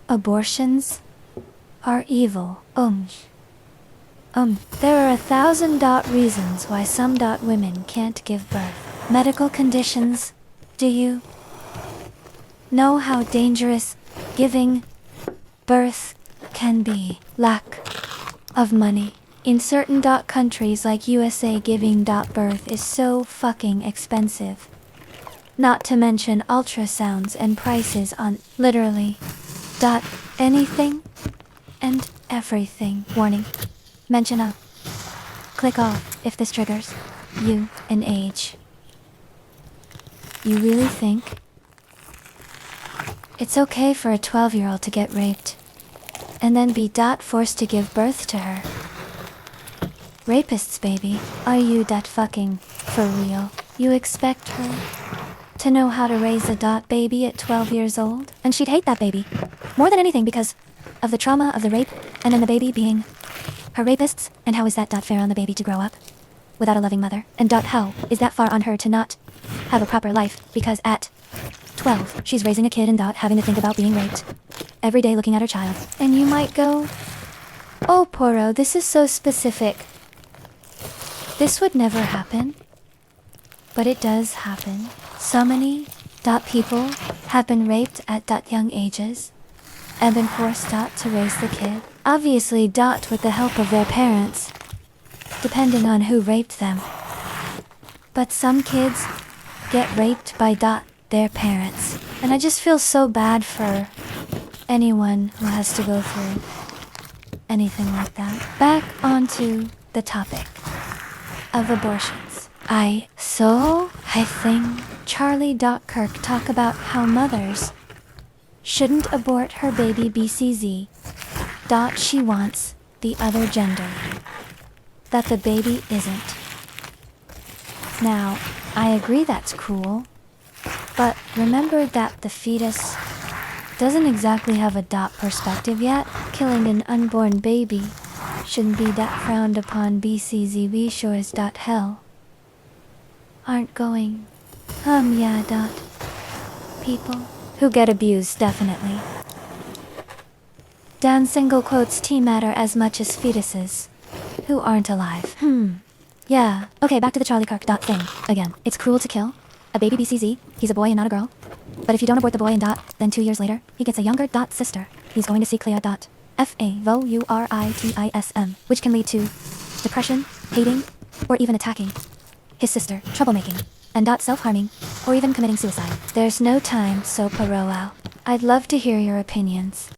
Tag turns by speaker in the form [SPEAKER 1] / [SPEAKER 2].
[SPEAKER 1] Abortions are evil. There are 1,000 reasons why some women can't give birth. Medical conditions. Do you know how dangerous giving birth can be? Lack of money. In certain countries like USA, giving birth is so fucking expensive. Not to mention ultrasounds and prices on literally anything and everything. Warning. Mention a click off if this triggers you an age. You really think it's okay for a 12-year-old to get raped and then be forced to give birth to her? Rapists, baby. Are you fucking for real? You expect her to know how to raise a baby at 12 years old? And she'd hate that baby more than anything because of the trauma of the rape and then the baby being her rapists. And how is that fair on the baby to grow up without a loving mother? And how is that far on her to not have a proper life because at 12 she's raising a kid and having to think about being raped every day, looking at her child? And you might go, oh Poro, this is so specific. This would never happen. But it does happen. So many people have been raped at young ages and been forced to raise the kid. Obviously with the help of their parents, depending on who raped them. But some kids get raped by their parents. And I just feel so bad for anyone who has to go through anything like that. Back onto the topic of abortions. I think Charlie Kirk talk about how mothers shouldn't abort her baby BCZ. She wants the other gender. That the baby isn't. Now, I agree that's cruel. But remember that the fetus doesn't exactly have a perspective yet. Killing an unborn baby shouldn't be frowned upon. BCZ shores hell aren't going. Yeah. People who get abused, definitely. Dan single quotes T matter as much as fetuses who aren't alive. Yeah. Okay, back to the Charlie Kirk thing. Again, it's cruel to kill a baby BCZ. He's a boy and not a girl. But if you don't abort the boy and then 2 years later, he gets a younger sister. He's going to see Clea FAVOURITISM, which can lead to depression, hating, or even attacking his sister, troublemaking, and self-harming, or even committing suicide. There's no time, so Parow. I'd love to hear your opinions.